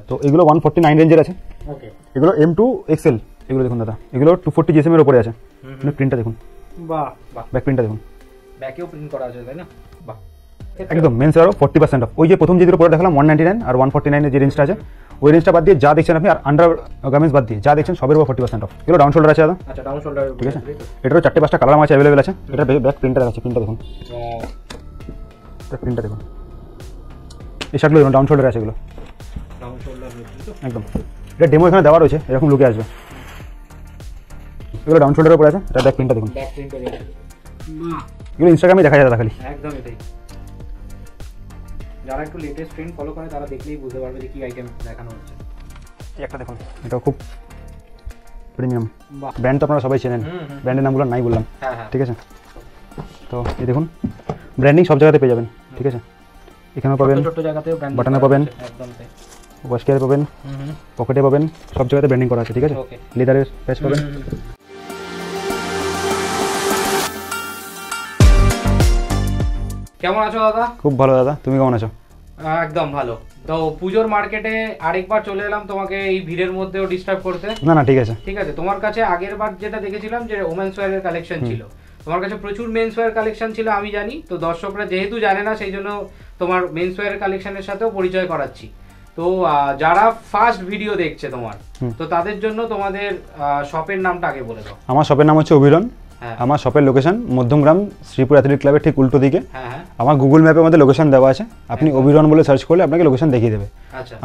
তো এগুলো 149 রেঞ্জের আছে। ওকে, এগুলো M2 XL, এগুলো দেখুন দাদা, এগুলো 240 GSM এর উপরে আছে। প্রিন্টটা দেখুন, বাহ বাহ, ব্যাক প্রিন্টটা দেখুন, ব্যাকেও প্রিন্ট করা আছে তাই না? বাহ, একদম মেন্স আরও 40% অফ। ওই যে প্রথম যে দুটো প্রোডাক্ট দেখালাম 199 আর 149 এর যে রেঞ্জটা আছে, ওই রেঞ্জটা বাদ দিয়ে যা দেখছেন আপনি, আর আন্ডার গার্মেন্টস বাদ দিয়ে যা দেখছেন সবের উপর 40% অফ। এগুলো ডাউন শোল্ডার আছে দাদা। আচ্ছা, ডাউন শোল্ডার, ঠিক আছে, এটারও 4-5টা কালার আছে অ্যাভেলেবেল আছে। এটা ব্যাক প্রিন্টটা দেখাচ্ছি, প্রিন্টটা দেখুন, প্রিন্টটা দেখুন। এই শার্টগুলো দেখুন ডাউন শোল্ডার আছে, এগুলো ডাউন শোল্ডার একদম। এটা ডেমো এখানে দেওয়া রয়েছে, এরকম লুকে আসবে। এগুলো ডাউন শোল্ডারের উপরে আছে। এটা ব্যাক প্রিন্টটা দেখুন, ব্যাক প্রিন্ট আছে। বাহ, এগুলো ইনস্টাগ্রামে দেখা যায় দাদা খালি। একদমই তাই। যারা একটু লেটেস্ট ট্রেন্ড ফলো করে তারা দেখলেই বুঝতে পারবে যে কি আইটেম দেখানো হচ্ছে। এই একটা দেখুন, এটা খুব প্রিমিয়াম বাহ, ব্র্যান্ড, তো আপনারা সবাই চেনেন, ব্র্যান্ডের নামগুলো নাই বললাম। হ্যাঁ হ্যাঁ, ঠিক আছে, তো এই দেখুন ব্র্যান্ডিং সব জায়গাতে পেয়ে যাবেন। ঠিক আছে, এখানেও পাবেন, ছোট জায়গাতেও ব্র্যান্ড, বাটনে পাবেন, একদম তাই, ওয়াশকেয়ারে পাবেন, পকেটে পাবেন, সব জায়গাতে ব্র্যান্ডিং করা আছে। ঠিক আছে, ওকে, লেদারের প্যাচ পাবেন। কেমন আছো দাদা? খুব ভালো দাদা, তুমি কেমন আছো? একদম ভালো। তো পুজোর মার্কেটে আরেকবার চলে এলাম তোমাকে এই ভিড়ের মধ্যেও ডিস্টার্ব করতে। না না, ঠিক আছে। ঠিক আছে, তোমার কাছে আগের বার যেটা দেখেছিলাম যে ওমেন্স ওয়্যারের কালেকশন ছিল, তোমার কাছে প্রচুর মেন্স ওয়্যার কালেকশন ছিল আমি জানি। তো দর্শকরা যেহেতু জানে না, সেই জন্য তোমার মেন্স ওয়্যারের কালেকশনের সাথেও পরিচয় করাচ্ছি। তো যারা ফার্স্ট ভিডিও দেখছে তোমার, তো তাদের জন্য তোমাদের শপের নামটা আগে বলে দাও। আমার শপের নাম হচ্ছে অভিরন। আমার শপের লোকেশন মধ্যমগ্রাম শ্রীপুর অ্যাথলেটিক ক্লাবের ঠিক উল্টো দিকে। আমার গুগল ম্যাপে আমাদের লোকেশন দেওয়া আছে, আপনি অভিরন বলে সার্চ করলে আপনাকে লোকেশন দেখিয়ে দেবে।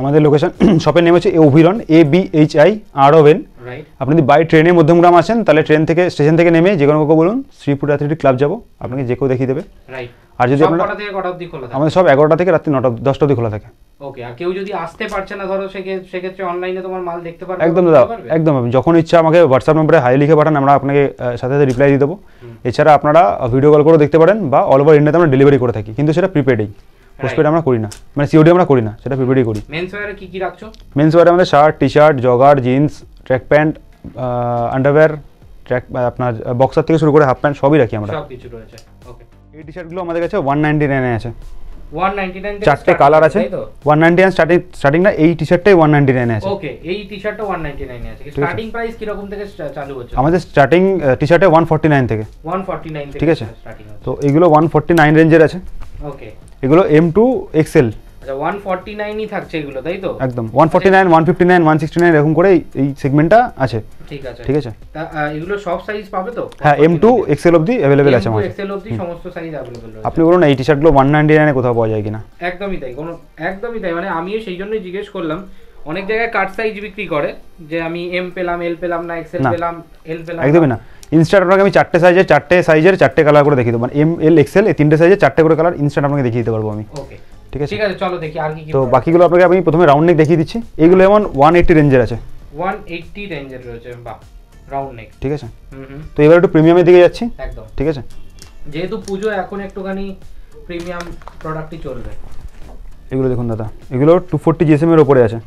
আমাদের লোকেশন শপের নেম হচ্ছে অভিরন, ABHIRON। আপনি যদি বাই ট্রেনে মধ্যমগ্রাম আসেন, তাহলে ট্রেন থেকে স্টেশন থেকে নেমে যে কোনো কাউকে বলুন শ্রীপুর অ্যাথলেটিক ক্লাব যাবো, আপনাকে যে কেউ দেখিয়ে দেবে। আর যদি আমাদের সব 11টা থেকে রাত্রি 9-10টা অবধি খোলা থাকে। ওকে, আর কেউ যদি আসতে পারছে না ধরো, সেক্ষেত্রে অনলাইনে তোমার মাল দেখতে পারবে? একদম দাদা, একদম। যখন ইচ্ছা আমাকে হোয়াটসঅ্যাপ নম্বরে হাই লিখে পাঠান, আমরা আপনাকে সাথে সাথে রিপ্লাই দিয়ে দেবো। এছাড়া আপনারা ভিডিও কল করেও দেখতে পারেন, বা অল ওভার ইন্ডিয়াতে আমরা ডেলিভারি করে থাকি, কিন্তু সেটা প্রিপেডেই, পোস্টপেড আমরা করি না, মানে সিওডি আমরা করি না, সেটা প্রিপেডই করি। মেন্স ওয়্যারে কি কি রাখছো? মেন্স ওয়্যারে আমাদের shirt, T shirt, jogger, jeans, track pant, underwear, track আপনার বক্সার থেকে শুরু করে হাফ প্যান্ট সবই রাখি আমরা, সব কিছু রয়েছে। ওকে, এই টি শার্টগুলো আমাদের কাছে 199 এ আছে। 199 চারটে কালার আছে। 199 স্টার্টিং না, এই টি শার্টটাই 199 এ আছে। ওকে, এই টি শার্টটা 199 এ আছে। স্টার্টিং প্রাইস কি রকম থেকে চালু হচ্ছে? আমাদের স্টার্টিং টি শার্টে 149 থেকে। 149 থেকে, ঠিক আছে, স্টার্টিং আছে। তো এগুলো 149 রেঞ্জের আছে। ওকে, এগুলো M2 XL। আচ্ছা, 149 ই থাকছে এগুলো, তাই তো? একদম 149, 159, 169 এরকম করে এই সেগমেন্টটা আছে। ঠিক আছে, ঠিক আছে। এগুলো সব সাইজ পাবে তো? হ্যাঁ, M2 XL অবধি अवेलेबल আছে আমাদের। XL অবধি সমস্ত সাইজ अवेलेबल রয়েছে। আপনি বলুন এই টি-শার্টগুলো 199 এ কোথাও পাওয়া যায় কিনা? একদমই তাই, একদমই তাই। মানে আমিও সেই জন্যই জিজ্ঞেস করলাম। অনেক জায়গায় কাট সাইজ বিক্রি করে, যে আমি M পেলাম, L পেলাম না, XL পেলাম, L পেলাম। একদমই না। ইনস্ট্যান্ট আপনাকে আমি চারটে সাইজের চারটে কালার করে দেখিয়ে দেবো, মানে M, L, XL এই তিনটে সাইজের চারটে করে কালার ইনস্ট্যান্ট আপনাকে দেখিয়ে দিতে পারবো আমি। ওকে, ঠিক আছে, ঠিক আছে, চলো দেখি আর কি কি। তো বাকিগুলো আপনাকে আমি প্রথমে রাউন্ড নেক দেখিয়ে দিচ্ছি। এইগুলো যেমন 180 রেঞ্জের আছে। 180 রেঞ্জের রয়েছে, বাহ, রাউন্ড নেক। ঠিক আছে, তো এবার একটু প্রিমিয়ামের দিকে যাচ্ছি। একদম, ঠিক আছে। যেহেতু পুজো, এখন একটুখানি প্রিমিয়াম প্রোডাক্টই চলবে। এগুলো দেখুন দাদা, এগুলো 240 GSM এর উপরে আছে।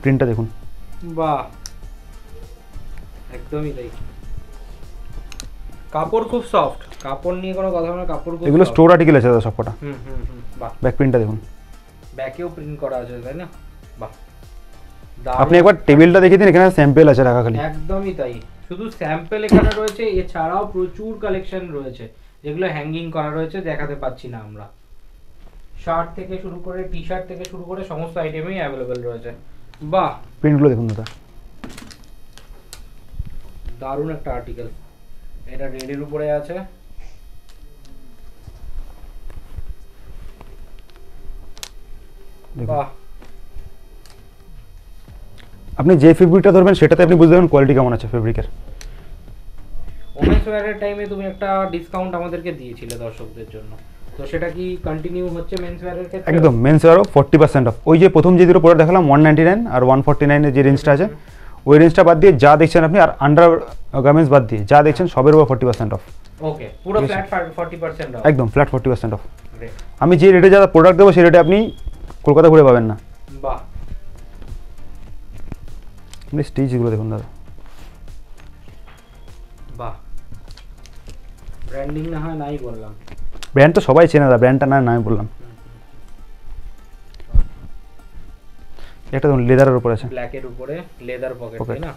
প্রিন্টটা দেখুন, বাহ, একদমই তাই। কাপড় খুব সফট, কাপড় নিয়ে কোনো কথা না, কাপড় খুব। এগুলো স্টোর আর্টিকেল আছে দাদা সবকটা। বাহ, ব্যাক প্রিন্টটা দেখুন, ব্যাকেও প্রিন্ট করা আছে তাই না? বাহ, আপনি একবার টেবিলটা দেখিয়ে দিন, এখানে স্যাম্পল আছে রাখা খালি। একদমই তাই, শুধু স্যাম্পল এখানে রয়েছে, এছাড়াও প্রচুর কালেকশন রয়েছে যেগুলো হ্যাঙ্গিং করা রয়েছে, দেখাতে পাচ্ছি না আমরা। শার্ট থেকে শুরু করে, টি শার্ট থেকে শুরু করে সমস্ত আইটেমই अवेलेबल রয়েছে। বাহ, প্রিন্টগুলো দেখুন দাদা, দারুণ একটা আর্টিকেল। এটা রেডের উপরে আছে। বাহ, আপনি যে ফেব্রিকটা ধরবেন সেটাতে আপনি বুঝতে পারবেন কোয়ালিটি কেমন আছে ফেব্রিকের। ওমেন্স ওয়্যারের টাইমে তুমি একটা ডিসকাউন্ট আমাদেরকে দিয়েছিলে দর্শকদের জন্য, তো সেটা কি কন্টিনিউ হচ্ছে মেন্স ওয়্যারের ক্ষেত্রে? একদম, মেন্স ওয়্যারও 40% অফ। ওই যে প্রথম যে দুটো প্রোডাক্ট দেখালাম 199 আর 149 এর যে রেঞ্জটা আছে, ওই রেঞ্জটা বাদ দিয়ে যা দেখছেন আপনি, আর আন্ডার গার্মেন্টস বাদ দিয়ে যা দেখছেন সবের উপর 40% অফ। ওকে, পুরো ফ্ল্যাট 40% অফ। একদম ফ্ল্যাট 40% অফ। আমি যে রেটে যা প্রোডাক্ট দেবো সেই রেটে আপনি কলকাতা ঘুরে পাবেন না। বাহ, আপনি স্টিচগুলো দেখুন দাদা। বাহ, ব্র্যান্ডিং না হয় নাই বললাম, ব্র্যান্ড তো সবাই চেনে দাদা, ব্র্যান্ডটা না আমি বললাম। এটা দেখুন লেদারের উপর আছে, ব্ল্যাকের উপরে লেদার পকেট, তাই না?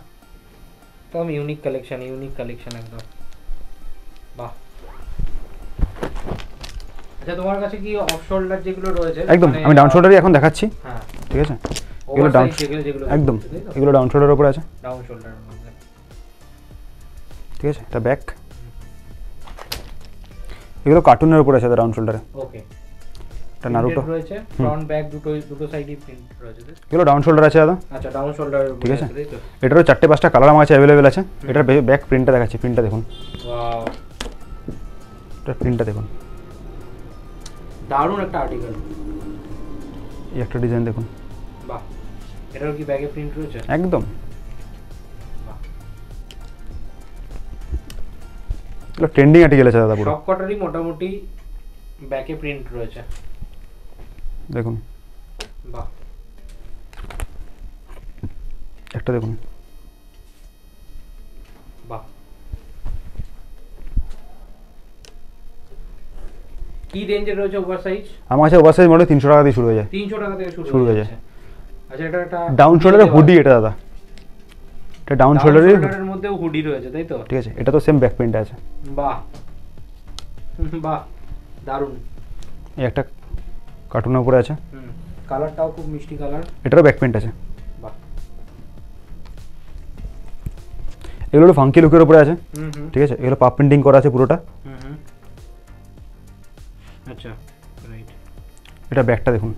তো আমি ইউনিক কালেকশন একদম। বাহ। আচ্ছা তোমার কাছে কি অফ শোল্ডার যেগুলো রয়েছে একদম আমি ডাউন শোল্ডারই এখন দেখাচ্ছি। হ্যাঁ ঠিক আছে, এগুলো ডাউন যেগুলো একদম এগুলো ডাউন শোল্ডারের উপর আছে, ডাউন শোল্ডারের মধ্যে। ঠিক আছে, এটা ব্যাক, এগুলো কার্টুনের উপর আছে ডাউন শোল্ডারে। ওকে, এটা নারুটো রয়েছে, ফ্রন্ট ব্যাক দুটো সাইডই প্রিন্ট রয়েছে। এগুলো ডাউন শোল্ডার আছে দাদা। আচ্ছা ডাউন শোল্ডারের উপর, ঠিক আছে, তাই তো? এটারও 4-5টা কালার আমার কাছে অ্যাভেলেবেল আছে। এটার ব্যাক প্রিন্টটা দেখাচ্ছি, প্রিন্টটা দেখুন। ওয়াও, এটার প্রিন্টটা দেখুন, দারুণ একটা আর্টিকেল। এই একটা ডিজাইন দেখুন। বাহ, এটার কি ব্যাগে প্রিন্ট রয়েছে? একদম, বাহ, এগুলো ট্রেন্ডিং আর্টিকেল আছে দাদা পুরো। সবকটারই মোটামুটি ব্যাকে প্রিন্ট রয়েছে, দেখুন। বাহ, একটা দেখুন। বাহ, কি রেঞ্জের রয়েছে ওভার সাইজ? আমার কাছে ওভার সাইজ মডেল 300 টাকা দিয়ে শুরু হয়ে যায়। 300 টাকা থেকে শুরু হয়ে হয়ে যায়। যায়। আচ্ছা এটা একটা ডাউন শোল্ডারের হুডি এটা দাদা, এটা ডাউন শোল্ডারের মধ্যেও হুডি রয়েছে, তাই তো? ঠিক আছে, এটা তো সেম ব্যাক প্রিন্ট আছে। বাহ, বাহ, দারুণ। এই একটা কার্টুনের উপরে আছে, কালারটাও খুব মিষ্টি কালার। এটারও ব্যাক প্রিন্ট আছে। বাহ, এগুলো একটু ফাঙ্কি লুকের উপরে আছে। ঠিক আছে, এগুলো পাপ প্রিন্টিং করা আছে পুরোটা। আচ্ছা রাইট, এটা ব্যাকটা দেখুন।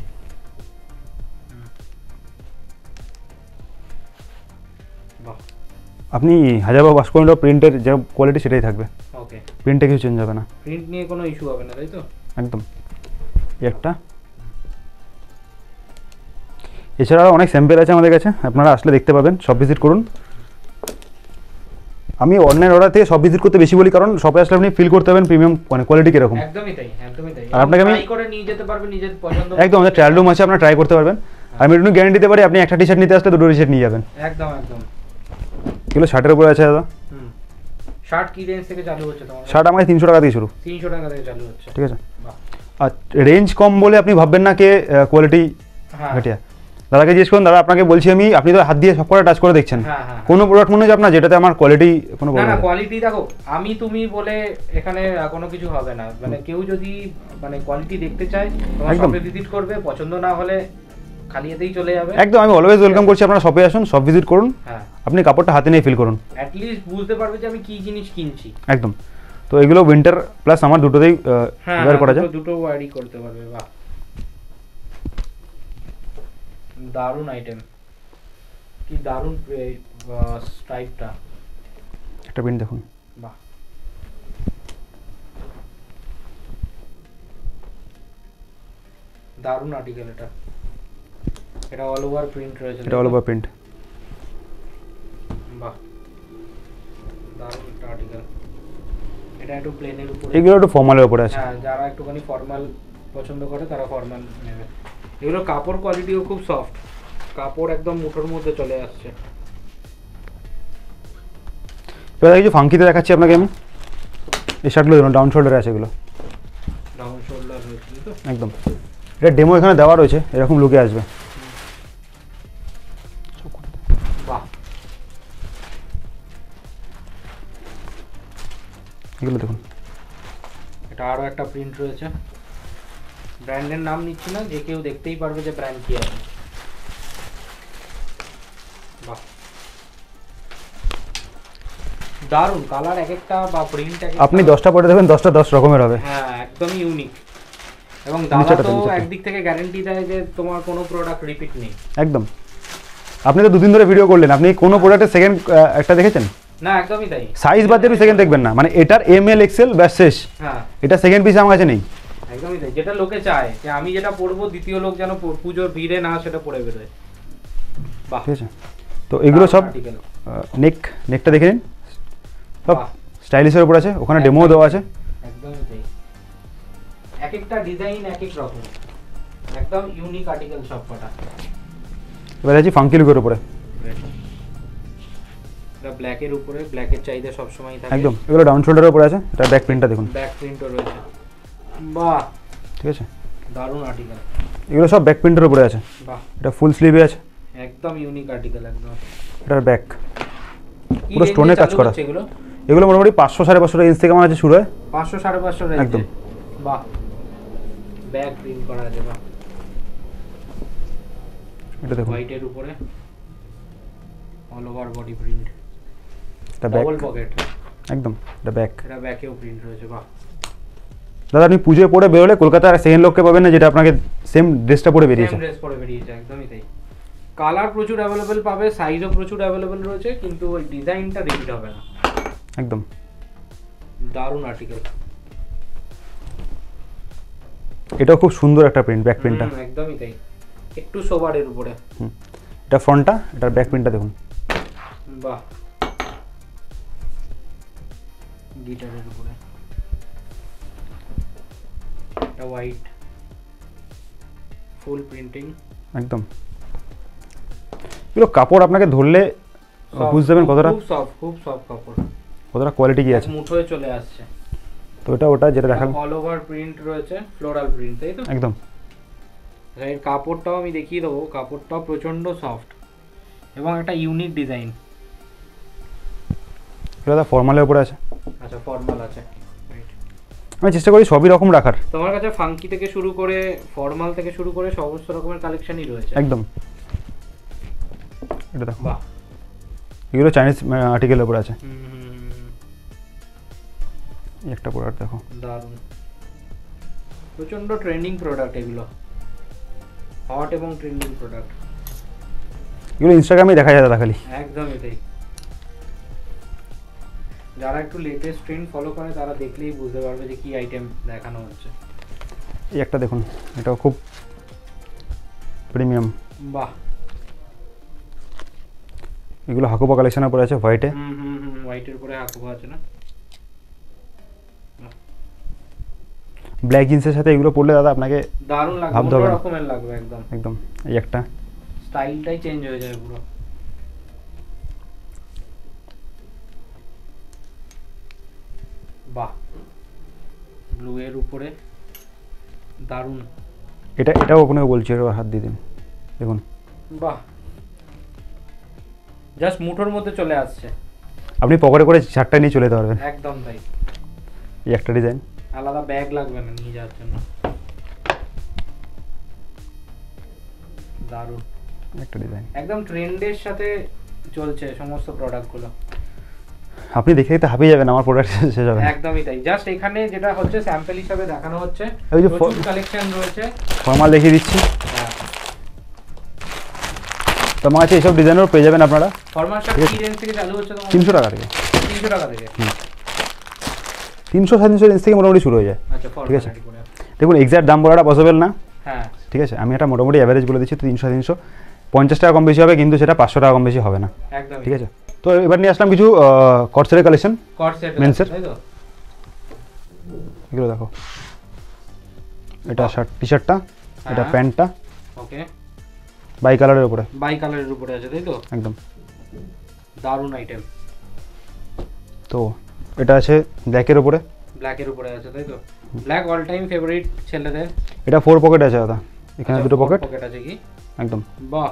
বাহ, আপনি হাজারবার ওয়াশ করলে প্রিন্টের যে কোয়ালিটি সেটাই থাকবে, ওকে, প্রিন্টে কিছু চেঞ্জ হবে না। প্রিন্ট নিয়ে কোনো ইস্যু হবে না, তাই তো? একদম। এই একটা, এছাড়াও অনেক স্যাম্পেল আছে আমাদের কাছে, আপনারা আসলে দেখতে পাবেন, সব ভিজিট করুন। আমি অনলাইন অর্ডার থেকে সব ভিজিট করতে বেশি বলি, কারণ শপে আসলে আপনি ফিল করতে পারবেন প্রিমিয়াম মানে কোয়ালিটি কিরকম। একদমই তাই, একদমই তাই। আর আপনাকে আমি ট্রাই করে নিয়ে যেতে পারবেন নিজের পছন্দ। একদম, আমাদের ট্রায়াল রুম আছে, আপনারা ট্রাই করতে পারবেন। আমি একটু গ্যারান্টি দিতে পারি, আপনি একটা টি শার্ট নিতে আসলে 2টো টি শার্ট নিয়ে যাবেন। একদম একদম। এগুলো শার্টের উপরে আছে দাদা। শার্ট কি রেঞ্জ থেকে চালু হচ্ছে তোমার? শার্ট আমার 300 টাকা দিয়ে শুরু। 300 টাকা থেকে চালু হচ্ছে, ঠিক আছে। বাহ। আর রেঞ্জ কম বলে আপনি ভাববেন না কে কোয়ালিটি ঘটিয়া। দাদাকে জিজ্ঞেস করুন, দাদা আপনাকে বলছি আমি, আপনি তো হাত দিয়ে সব করে টাচ করে দেখছেন, কোনো প্রোডাক্ট মনে হচ্ছে আপনার যেটাতে আমার কোয়ালিটি কোনো না না, কোয়ালিটি দেখো, আমি তুমি বলে এখানে কোনো কিছু হবে না। মানে কেউ যদি মানে কোয়ালিটি দেখতে চায়, তোমার শপে ভিজিট করবে, পছন্দ না হলে খালি এতেই চলে যাবে। একদম, আমি অলওয়েজ ওয়েলকাম করছি, আপনারা শপে আসুন, সব ভিজিট করুন। হ্যাঁ, আপনি কাপড়টা হাতে নিয়ে ফিল করুন, অ্যাট লিস্ট বুঝতে পারবে যে আমি কি জিনিস কিনছি। একদম। তো এগুলো উইন্টার প্লাস আমার দুটোতেই ওয়্যার করা যায়। দুটো ওয়্যারই করতে পারবে। বাহ, দারুণ আইটেম, কি দারুণ স্ট্রাইপটা। একটা প্রিন্ট দেখুন। বাহ, দারুণ আর্টিকেল এটা। এটা অল ওভার প্রিন্ট রয়েছে, এটা অল ওভার প্রিন্ট। বাহ, দারুণ একটা আর্টিকেল। এটা একটু প্লেনের উপরে, এগুলো একটু ফর্মালের উপরে আছে। হ্যাঁ, যারা একটুখানি ফর্মাল পছন্দ করে তারা ফর্মাল নেবে। এগুলো কাপড় কোয়ালিটিও খুব সফট, কাপড় একদম মুঠোর মধ্যে চলে আসছে। এবার কিছু ফাঙ্কিতে দেখাচ্ছি আপনাকে আমি। এই শার্টগুলো দেখুন, ডাউন শোল্ডারে আছে এগুলো, ডাউন শোল্ডার রয়েছে তো একদম। এটা ডেমো এখানে দেওয়া রয়েছে, এরকম লুকে আসবে। বাহ, এগুলো দেখুন। এটা আরো একটা প্রিন্ট রয়েছে, ব্র্যান্ডের নাম নিচ্ছি না, যে কেউ দেখতেই পারবে যে ব্র্যান্ড কি আছে। বাহ, দারুণ কালার, এক একটা বা প্রিন্ট এক আপনি 10টা পরে দেবেন, 10টা 10 রকমের হবে। হ্যাঁ, একদমই ইউনিক। এবং দাদা তো একদিক থেকে গ্যারান্টি দেয় যে তোমার কোনো প্রোডাক্ট রিপিট নেই। একদম। আপনি তো 2 দিন ধরে ভিডিও করলেন, আপনি কোনো প্রোডাক্টের সেকেন্ড একটা দেখেছেন? না, একদমই তাই। সাইজ বাদ দিয়ে সেকেন্ড দেখবেন না, মানে এটার এমএল এক্সেল ব্যাস শেষ। হ্যাঁ, এটা সেকেন্ড পিস আমার কাছে নেই। একদমই তাই। যেটা লোকে চায় যে আমি যেটা পরবো, দ্বিতীয় লোক যেন পুজোর ভিড়ে না সেটা পরে বেরোয়। বাহ, ঠিক আছে। তো এগুলো সব নেকটা দেখে নিন, সব স্টাইলিশের উপর আছে, ওখানে ডেমো দেওয়া আছে। একদমই তাই। এক একটা ডিজাইন এক এক রকম, একদম ইউনিক আর্টিকেল সব কটা। এবার আছে ফাঙ্কি লুকের উপরে, এটা ব্ল্যাকের উপরে, ব্ল্যাকের চাহিদা সব সময় থাকে একদম। এগুলো ডাউন শোল্ডারের উপরে আছে, এটা ব্যাক প্রিন্টটা দেখুন, ব্যাক প্রিন্টও রয়েছে। বাহ, ঠিক আছে। দারুণ আর্টিকেল। এগুলো সব ব্যাক প্রিন্টের উপরে আছে। বাহ, এটা ফুল স্লিভে আছে। একদম ইউনিক আর্টিকেল একদম। এটার ব্যাক কি পুরো range এ স্টোনের কাজ চালু করা। হচ্ছে এগুলো? এগুলো মোটামুটি 500-550 রেঞ্জ থেকে আমার কাছে শুরু হয়। 500-550 রেঞ্জে? একদম। বাহ, ব্যাক প্রিন্ট করা আছে, বাহ। এটা দেখুন, হোয়াইটের উপরে অল ওভার বডি প্রিন্ট, এটা ব্যাক, ডাবল পকেট, একদম এটা ব্যাক। এটা ব্যাকেও প্রিন্ট রয়েছে, বাহ। দাদা আপনি পুজোয় পরে বেরোলে কলকাতার সেকেন্ড লোককে পাবেন না যেটা আপনাকে সেম ড্রেসটা পরে বেরিয়েছে। সেম ড্রেস পরে বেরিয়েছে, একদমই তাই। কালার প্রচুর অ্যাভেলেবেল পাবে, সাইজও প্রচুর অ্যাভেলেবেল রয়েছে, কিন্তু ওই ডিজাইনটা রিপিট হবে না। একদম দারুণ আর্টিকেল। এটাও খুব সুন্দর একটা প্রিন্ট, ব্যাক প্রিন্টটা। একদমই তাই, একটু সোবারের উপরে। এটা ফ্রন্টটা, এটার ব্যাক প্রিন্টটা দেখুন। বাহ, গিটারের উপরে এটা হোয়াইট ফুল প্রিন্টিং, একদম এগুলো কাপড় আপনাকে ধরলে বুঝতে যাবেন কতটা খুব সফট, খুব সফট কাপড়, কতটা কোয়ালিটি কি আছে। মুঠোয় চলে আসছে। তো এটা ওটা যেটা দেখালাম অল ওভার প্রিন্ট রয়েছে, ফ্লোরাল প্রিন্ট, তাই তো? একদম। এর কাপড়টাও আমি দেখিয়ে দেবো, কাপড়টাও প্রচন্ড সফট এবং একটা ইউনিক ডিজাইন। এটা ফর্মালের উপরে আছে। আচ্ছা, ফর্মাল আছে। আমি চেষ্টা করি সবই রকম রাখার। তোমার কাছে ফাঙ্কি থেকে শুরু করে ফর্মাল থেকে শুরু করে সমস্ত রকমের কালেকশনই রয়েছে। একদম। এটা দেখো, বাহ, এগুলো চাইনিজ আর্টিকেলের উপরে আছে। এই একটা প্রোডাক্ট দেখো, দারুণ, প্রচন্ড ট্রেন্ডিং প্রোডাক্ট এগুলো, হট এবং ট্রেন্ডিং প্রোডাক্ট। এগুলো ইনস্টাগ্রামে দেখা যায় দাদা খালি। একদমই তাই, যারা একটু লেটেস্ট ট্রেন্ড ফলো করে তারা দেখলেই বুঝতে পারবে যে কি আইটেম দেখানো হচ্ছে। এই একটা দেখুন, এটাও খুব প্রিমিয়াম। বাহ, এগুলো হাকুবা কালেকশনের উপরে আছে, হোয়াইটে। হোয়াইটের উপরে হাকুবা আছে না? ব্ল্যাক জিন্সের সাথে এগুলো পরলে দাদা আপনাকে দারুণ লাগবে, ভাবতে অন্য হবে না। রকমের লাগবে একদম। একদম। এই একটা স্টাইলটাই চেঞ্জ হয়ে যাবে পুরো। বাহ, ব্লু এর উপরে দারুণ। এটাও আপনাকে বলছি, এর হাত দিয়ে দিন, দেখুন। বাহ, জাস্ট মুঠোর মধ্যে চলে আসছে, আপনি পকেটে করে চারটা নিয়ে চলে যেতে পারবেন। একদম তাই। এই একটা ডিজাইন, আলাদা ব্যাগ লাগবে না নিয়ে যাওয়ার জন্য। দারুণ একটা ডিজাইন, একদম ট্রেন্ডের সাথে চলছে সমস্ত প্রোডাক্টগুলো। আপনি দেখে দেখতে হাঁপিয়ে যাবেন, আমার প্রোডাক্ট শেষ হবে না। একদমই তাই, জাস্ট এখানে যেটা হচ্ছে স্যাম্পল হিসাবে দেখানো হচ্ছে, ওই যে প্রচুর কালেকশন রয়েছে। ফর্মাল দেখিয়ে দিচ্ছি। হ্যাঁ, তো আমার কাছে এইসব ডিজাইনেরও পেয়ে যাবেন আপনারা। ফরমাল শার্ট কি রেঞ্জ থেকে চালু হচ্ছে তোমার? 300 টাকা থেকে। 300 টাকা থেকে? 300-350 রেঞ্জ থেকে মোটামুটি শুরু হয়ে যায়। আচ্ছা, ঠিক আছে, ফরমাল করে। দেখুন এক্স্যাক্ট দাম বলাটা পসিবল না। হ্যাঁ, ঠিক আছে, আমি একটা মোটামুটি অ্যাভারেজ বলে দিচ্ছি। তো 300-350 টাকা কম বেশি হবে, কিন্তু সেটা 500 টাকা কম বেশি হবে না। একদম ঠিক আছে। তো এবার নিয়ে আসলাম কিছু কটসেটের কালেকশন। কট সেট মেন্সের। তাই তো? এগুলো দেখো, এটা শার্ট টি শার্টটা, এটা হ্যাঁ। প্যান্টটা ওকে, বাই কালারের উপরে। বাই কালারের উপরে আছে তাই তো? একদম দারুণ আইটেম। তো এটা আছে ব্ল্যাকের উপরে। ব্ল্যাকের উপরে আছে তাই তো? ব্ল্যাক অল টাইম ফেভারিট ছেলেদের। এটা 4 পকেট আছে দাদা, এখানে দুটো পকেট। পকেট আছে কি? একদম। বাহ,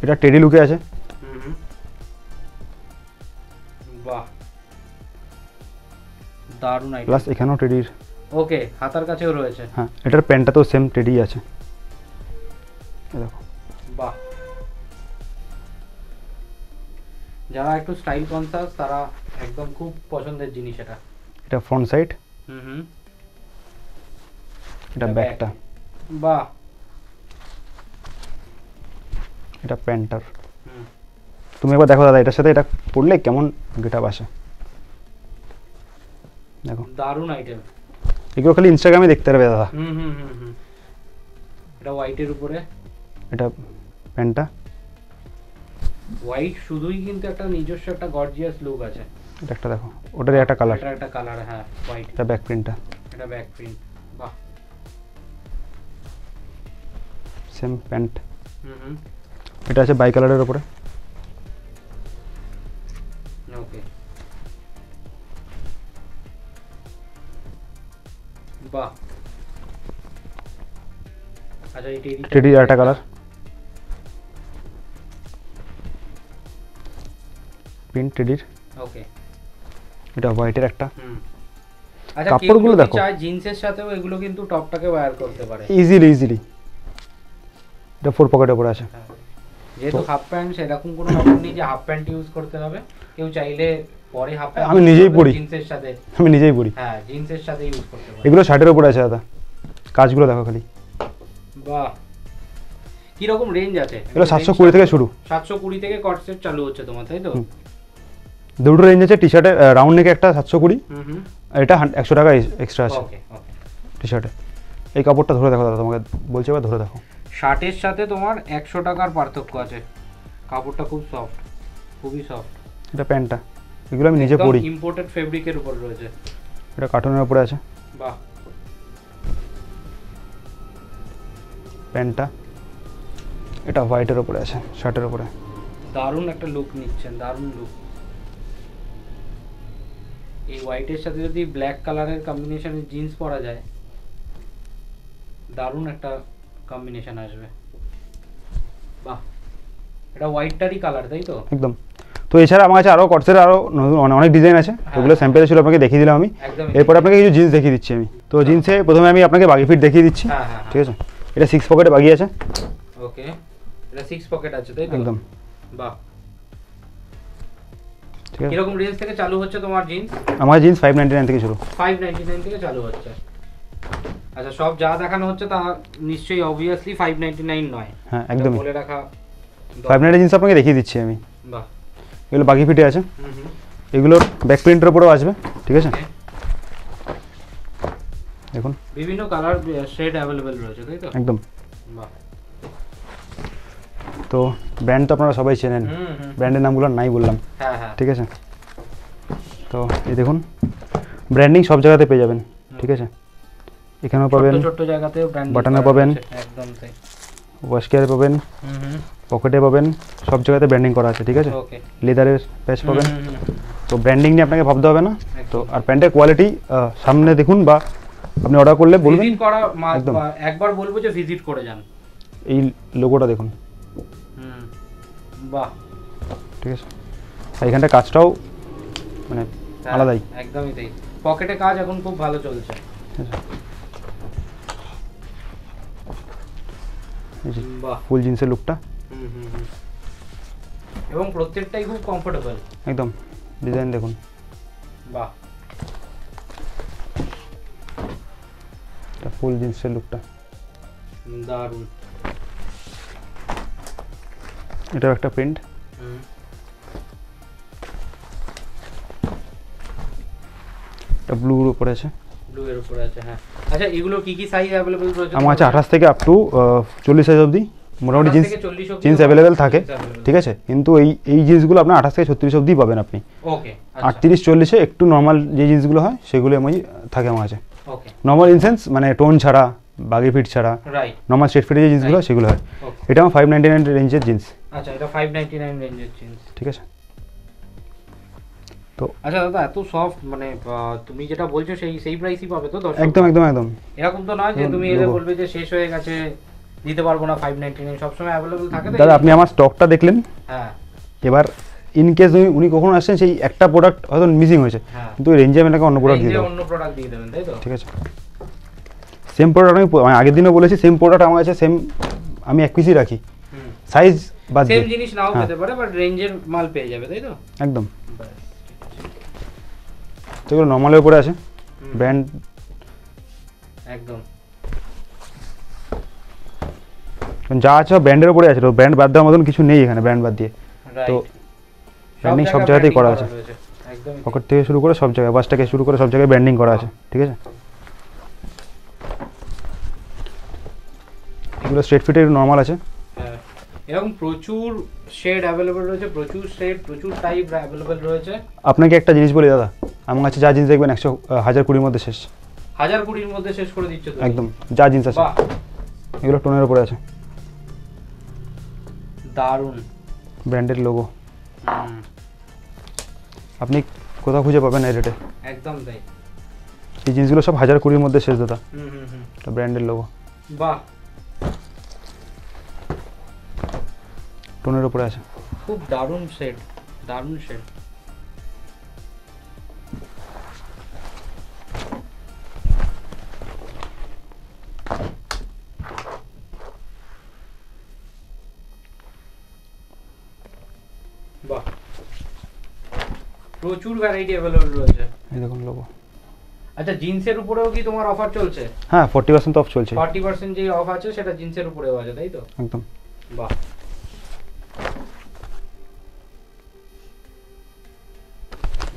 এটা টেডি লুকে আছে। বাহ, দারুণ আইটেম। প্লাস এখানেও টেডির। ওকে, হাতার কাছেও রয়েছে। হ্যাঁ, এটার প্যান্টটা তো সেম টেডি আছে। এই দেখো, বাহ, যারা একটু স্টাইল কনসাস তারা একদম খুব পছন্দের জিনিস এটা। এটা ফ্রন্ট সাইড, এটা এটা ব্যাকটা। বাহ, এটা প্যান্টার। তুমি একবার দেখো দাদা, এটার সাথে এটা পরলে কেমন গেটআপ আসে। দেখো, দারুণ আইটেম। এগুলো খালি ইনস্টাগ্রামে দেখতে পারবে দাদা। এটা হোয়াইটের উপরে। এটা প্যান্টটা। হোয়াইট শুধুই কিন্তু একটা নিজস্ব একটা গর্জিয়াস লুক আছে। এটা একটা দেখো, ওটারই একটা কালার। এটা একটা কালার, হ্যাঁ, হোয়াইট। এটা ব্যাক প্রিন্টটা। এটা ব্যাক প্রিন্ট। বাহ, সেম প্যান্ট। এটা আছে বাই কালারের উপরে। ওকে, বাহ। আচ্ছা, এই টেডির একটা কালার। প্রিন্ট টেডির, ওকে এটা হোয়াইটের একটা। আচ্ছা কাপড়গুলো দেখো, চাই জিন্সের সাথেও এগুলো কিন্তু টপটাকে ওয়্যার করতে পারে ইজিলি। এটা 4 পকেটে পড়ে আছে। যেহেতু হাফ প্যান্ট, সেরকম কোনো ব্যাপার নেই যে হাফ প্যান্ট ইউজ করতে হবে। কেউ চাইলে পরে হাফ প্যান্ট আমি নিজেই পরি, জিন্সের সাথে, আমি নিজেই পরি। হ্যাঁ জিন্সের সাথে ইউজ করতে পারে। এগুলো শার্টের উপরে আছে দাদা, কাজগুলো দেখো খালি। বাহ, কি রকম রেঞ্জ আছে? এগুলো 720 থেকে শুরু। 720 থেকে কট সেট চালু হচ্ছে তোমার, তাই তো? দুটো রেঞ্জ আছে, টি শার্টের রাউন্ড নেক একটা 720, আর এটা 100 টাকা এক্সট্রা আছে ওকে ওকে। টি শার্টে। এই কাপড়টা ধরে দেখো দাদা, তোমাকে বলছি এবার ধরে দেখো। শার্টের সাথে তোমার 100 টাকার পার্থক্য আছে। কাপড়টা খুব সফট, খুবই সফট। এটা প্যান্টটা, এগুলো আমি নিজে পরি। ইম্পোর্টেড ফেব্রিকের উপর রয়েছে। এটা কার্টুনের উপরে আছে। বাহ। প্যান্টটা, এটা হোয়াইটের উপরে আছে, শার্টের উপরে। দারুণ একটা লুক নিচ্ছেন, দারুণ লুক। এই হোয়াইটের সাথে যদি ব্ল্যাক কালারের কম্বিনেশনে জিন্স পরা যায়, দারুণ একটা কম্বিনেশন আসবে। বাহ, এটা হোয়াইটটারই কালার, তাই তো? একদম। তো এছাড়া আমার কাছে আরও কটসের আরও অনেক ডিজাইন আছে, ওগুলো স্যাম্পেলে ছিল, আপনাকে দেখিয়ে দিলাম আমি। এরপর আপনাকে কিছু জিন্স দেখিয়ে দিচ্ছি আমি। তো জিন্সে প্রথমে আমি আপনাকে বাগি ফিট দেখিয়ে দিচ্ছি, ঠিক আছে? এটা 6 পকেটে বাগি আছে। ওকে, এটা 6 পকেট আছে, তাই তো? একদম। বাহ, ঠিক আছে। কিরকম রেঞ্জ থেকে চালু হচ্ছে তোমার জিন্স? আমার জিন্স 599 থেকে শুরু। 599 থেকে চালু হচ্ছে। আচ্ছা, সব যা দেখানো হচ্ছে তা নিশ্চয়ই অবভিয়াসলি 599 নয়। হ্যাঁ একদমই বলে রাখা। 599 জিন্স আপনাকে দেখিয়ে দিচ্ছি আমি। বাহ, এগুলো বাগি ফিটে আছে। এগুলোর ব্যাক প্রিন্টের উপরেও আসবে, ঠিক আছে? দেখুন বিভিন্ন কালার শেড অ্যাভেলেবেল রয়েছে, তাই তো? একদম। বাহ। তো ব্র্যান্ড তো আপনারা সবাই চেনেন, ব্র্যান্ডের নামগুলো নাই বললাম, হ্যাঁ হ্যাঁ, ঠিক আছে? তো এই দেখুন, ব্র্যান্ডিং সব জায়গাতে পেয়ে যাবেন, ঠিক আছে? এখানেও পাবেন, ছোট জায়গাতেও ব্র্যান্ড, বাটনে পাবেন, একদম তাই। ওয়াশ কেয়ারে পাবেন, পকেটে পাবেন, সব জায়গাতে ব্র্যান্ডিং করা আছে, ঠিক আছে? ওকে, লেদারের প্যাচ পাবেন। তো ব্র্যান্ডিং নিয়ে আপনাকে ভাবতে হবে না। তো আর প্যান্টের কোয়ালিটি সামনে দেখুন, বা আপনি অর্ডার করলে বলবেন। ভিজিট করা, একদম। একবার বলবো যে ভিজিট করে যান। এই লোগোটা দেখুন, বাহ, ঠিক আছে? আর এখানটা কাজটাও মানে আলাদাই, একদমই তাই। পকেটে কাজ এখন খুব ভালো চলছে। বাহ, ফুল জিন্সের লুকটা, এবং প্রত্যেকটাই খুব কমফোর্টেবল, একদম। ডিজাইন দেখুন, বাহ, এটা ফুল জিন্সের লুকটা দারুণ। এটাও একটা প্রিন্ট। এটা ব্লুর উপরে আছে, ব্লু এর উপরে আছে, হ্যাঁ। আচ্ছা, এগুলো কি কি সাইজ अवेलेबल রয়েছে? আমার কাছে 28 থেকে আপ টু 40 সাইজ অবধি মোটামুটি জিন্স অ্যাভেলেবেল থাকে, ঠিক আছে? কিন্তু এই জিন্সগুলো আপনার 28 থেকে 36 অবধি পাবেন আপনি। ওকে, 38-40-এ একটু নর্মাল যে জিন্সগুলো হয় সেগুলো আমি থাকে আমার কাছে। ওকে, নর্মাল ইন সেন্স মানে টোন ছাড়া, বাগি ফিট ছাড়া, রাইট, নর্মাল স্ট্রেট ফিটের যে জিন্সগুলো সেগুলো হয়। এটা আমার 599 রেঞ্জের জিন্স। আচ্ছা, এটা 599 রেঞ্জের জিন্স, ঠিক আছে? তো আচ্ছা দাদা, এত সফট, মানে তুমি যেটা বলছো সেই প্রাইসই পাবে তো? একদম একদম একদম। এরকম তো নয় যে তুমি এলে বলবে যে শেষ হয়ে গেছে, দিতে পারবো না। 599 সবসময় অ্যাভেলেবল থাকে তো? দাদা আপনি আমার স্টকটা দেখলেন, হ্যাঁ। এবার ইন কেস উনি কখনো আসছেন সেই একটা প্রোডাক্ট হয়তো মিসিং হয়েছে, কিন্তু ওই রেঞ্জে আমি অন্য প্রোডাক্ট দিয়ে দেবো, অন্য প্রোডাক্ট দিয়ে দেবেন, তাই তো? ঠিক আছে? সেম প্রোডাক্ট আমি আগের দিনও বলেছি, সেম প্রোডাক্ট আমার কাছে সেম আমি এক পিসই রাখি, সাইজ বাদ দিয়ে। সেম জিনিস নাও পেতে পারে, বাট রেঞ্জের মাল পেয়ে যাবে, তাই তো? একদম। তো এগুলো নর্মালের উপরে আছে, ব্র্যান্ড একদম। যা আছে ব্র্যান্ডের উপরে আছে, তো ব্র্যান্ড বাদ দেওয়ার মতন কিছু নেই এখানে, ব্র্যান্ড বাদ দিয়ে। তো ব্র্যান্ডিং সব জায়গাতেই করা আছে, পকেট থেকে শুরু করে সব জায়গায়, বাস থেকে শুরু করে সব জায়গায় ব্র্যান্ডিং করা আছে, ঠিক আছে? এগুলো স্ট্রেট ফিটের নর্মাল আছে। এরকম প্রচুর শেড অ্যাভেলেবল রয়েছে, প্রচুর শেড, প্রচুর টাইপ অ্যাভেলেবল রয়েছে। আপনাকে একটা জিনিস বলি দাদা, আমার কাছে যা জিনিস দেখবেন 1020-এর মধ্যে শেষ। 1020-এর মধ্যে শেষ করে দিচ্ছ তুমি? একদম, যা জিনিস আছে। এগুলো টোনের উপরে আছে, দারুণ ব্র্যান্ডের লোগো। আপনি কোথাও খুঁজে পাবেন এই রেটে, একদম তাই। এই জিনিসগুলো সব 1020-এর মধ্যে শেষ দাদা। এটা ব্র্যান্ডের লোগো, বাহ, টোনের উপরে আছে। খুব দারুণ শেড, দারুণ শেড। প্রচুর ভ্যারাইটি अवेलेबल রয়েছে। এই দেখুন লোগো। আচ্ছা জিন্সের উপরেও কি তোমার অফার চলছে? হ্যাঁ 40% অফ চলছে। 40% যে অফ আছে সেটা জিন্সের উপরেও আছে তাই তো? একদম। বাহ,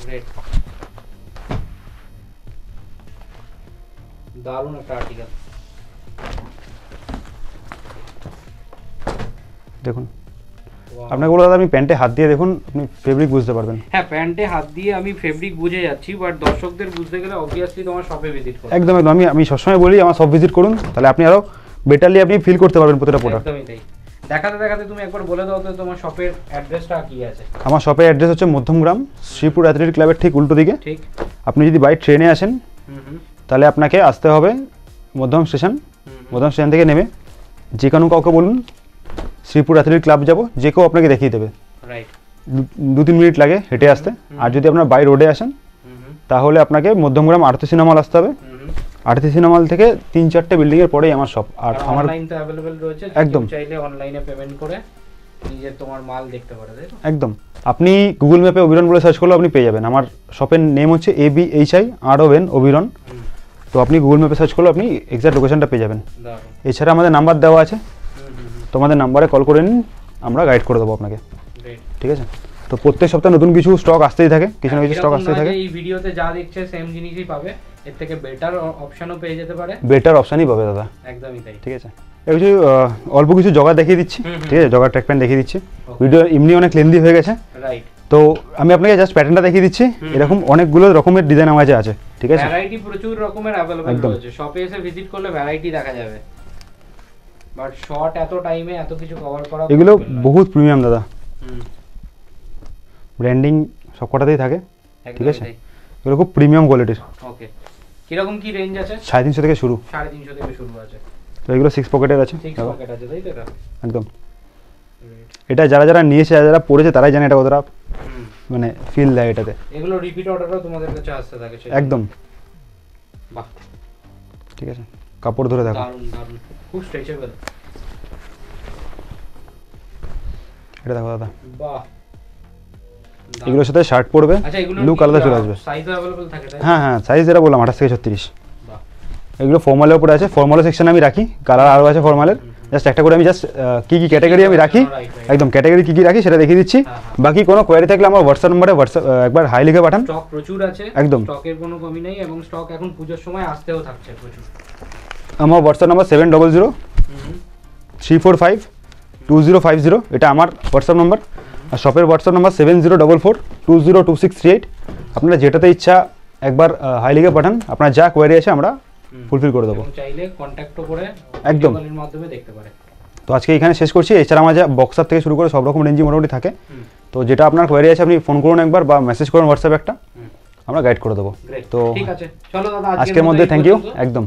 গ্রেট, দারুণ একটা আর্টিকেল। দেখুন আপনাকে বলো দাদা, আপনি প্যান্টে হাত দিয়ে দেখুন, আপনি ফেব্রিক বুঝতে পারবেন। হ্যাঁ প্যান্টে হাত দিয়ে আমি ফেব্রিক বুঝে যাচ্ছি, বাট দর্শকদের বুঝতে গেলে অবভিয়াসলি তোমার শপে ভিজিট করতে। একদম একদম, আমি সবসময় বলি আমার সব ভিজিট করুন, তাহলে আপনি আরো বেটারলি আপনি ফিল করতে পারবেন প্রতিটা প্রোডাক্ট। একদমই তাই। দেখাতে দেখাতে তুমি একবার বলে দাও তো তোমার শপের অ্যাড্রেসটা কি আছে? আমার শপের অ্যাড্রেস হচ্ছে মধ্যমগ্রাম শ্রীপুর অ্যাথলেটিক ক্লাবের ঠিক উল্টো দিকে। ঠিক। আপনি যদি বাই ট্রেনে আসেন তাহলে আপনাকে আসতে হবে মধ্যম স্টেশন। মধ্যম স্টেশন থেকে নেমে যে কোনো কাউকে বলুন শ্রীপুর অ্যাথলেটিক ক্লাব যাব, যে কেউ আপনাকে দেখিয়ে দেবে। রাইট। 2-3 মিনিট লাগে হেঁটে আসতে। আর যদি আপনার বাই রোডে আসেন তাহলে আপনাকে মধ্যমগ্রাম আরতি সিনেমা মল আসতে হবে। আরতি সিনেমা মল থেকে 3-4টে বিল্ডিং এর পরেই আমার শপ। আর আমার অনলাইন তো अवेलेबल রয়েছে, একদম চাইলে অনলাইনে পেমেন্ট করে নিজে তোমার মাল দেখতে পারে তাই তো? একদম। আপনি গুগল ম্যাপে অভিরন বলে সার্চ করলে আপনি পেয়ে যাবেন। আমার শপের নেম হচ্ছে ABHIRON অভিরন। তো আপনি গুগল ম্যাপে সার্চ করলে আপনি এক্সাক্ট লোকেশনটা পেয়ে যাবেন। এছাড়া আমাদের নাম্বার দেওয়া আছে, তোমাদের নাম্বারে কল করে নিন, আমরা গাইড করে দেবো আপনাকে। ঠিক আছে? তো প্রত্যেক সপ্তাহে নতুন কিছু স্টক আসতেই থাকে, কিছু না কিছু স্টক আসতেই থাকে। এই ভিডিওতে যা দেখছে সেম জিনিসই পাবে, এর থেকে বেটার অপশনও পেয়ে যেতে পারে। বেটার অপশনই পাবে দাদা। একদমই তাই। ঠিক আছে, এই কিছু অল্প কিছু জগা দেখিয়ে দিচ্ছি। ঠিক আছে, জগা ট্র্যাক প্যান্ট দেখিয়ে দিচ্ছি। ভিডিও এমনি অনেক লেন্দি হয়ে গেছে। রাইট। তো আমি আপনাকে জাস্ট প্যাটার্নটা দেখিয়ে দিচ্ছি। এরকম অনেকগুলো রকমের ডিজাইন আমার কাছে আছে। ঠিক আছে, ভ্যারাইটি প্রচুর রকমের अवेलेबल রয়েছে। শপে এসে ভিজিট করলে ভ্যারাইটি দেখা যাবে, বাট শর্ট এত টাইমে এত কিছু কভার করা এগুলো বহুত প্রিমিয়াম দাদা। ব্র্যান্ডিং সবকটাতেই থাকে। ঠিক আছে, এগুলো খুব প্রিমিয়াম কোয়ালিটির। ওকে, কিরকম কি রেঞ্জ আছে? 350 থেকে শুরু। 350 থেকে শুরু আছে। তো এগুলো 6 পকেটের আছে। 6 পকেট আছে তাই তো? এটা একদম। এটা যারা যারা নিয়েছে, যারা পড়েছে তারাই জানে এটা কতটা মানে ফিল দেয় এটাতে। এগুলো রিপিট অর্ডারও তোমাদের কাছে আসতে থাকে? একদম। বাহ, ঠিক আছে, কাপড় ধরে দেখো, দারুণ দারুণ, খুব স্ট্রেচেবল। এটা দেখো দাদা। বাহ, এগুলোর সাথে শার্ট পরবে, আচ্ছা এগুলো লুক আলাদা চলে আসবে। সাইজ अवेलेबल থাকে তাই? হ্যাঁ হ্যাঁ, সাইজ যেটা বললাম 28 থেকে 36। বাহ, এগুলো ফর্মালের উপরে আছে। ফর্মালের সেকশনে আমি রাখি, কালার আরও আছে ফর্মালের। জাস্ট একটা করে আমি জাস্ট কি কি ক্যাটাগরি আমি রাখি, একদম ক্যাটাগরি কি কি রাখি সেটা দেখিয়ে দিচ্ছি। বাকি কোনো কোয়ারি থাকলে আমার হোয়াটসঅ্যাপ নম্বরে একবার হাই লিখে পাঠান। স্টক প্রচুর আছে, একদম স্টকের কোনো কমি নেই, এবং স্টক এখন পূজোর সময় আসতেও থাকছে প্রচুর। আমার হোয়াটসঅ্যাপ নাম্বার 700 345 2050, এটা আমার হোয়াটসঅ্যাপ নাম্বার। আর শপের হোয়াটসঅ্যাপ নাম্বার 7044 202638। আপনারা যেটাতে ইচ্ছা একবার হাই লিখে পাঠান, আপনার যা কোয়ারি আছে আমরা ফুলফিল করে দেবো। চাইলে কন্ট্যাক্টও করে একদম কলের মাধ্যমে দেখতে পারে। তো আজকে এখানে শেষ করছি। এছাড়া আমার যা বক্সার থেকে শুরু করে সব রকম রেঞ্জই মোটামুটি থাকে। তো যেটা আপনার কোয়ারি আছে আপনি ফোন করুন একবার বা মেসেজ করুন হোয়াটসঅ্যাপে একটা, আমরা গাইড করে দেবো। তো ঠিক আছে, চলো দাদা আজকের মধ্যে থ্যাংক ইউ। একদম।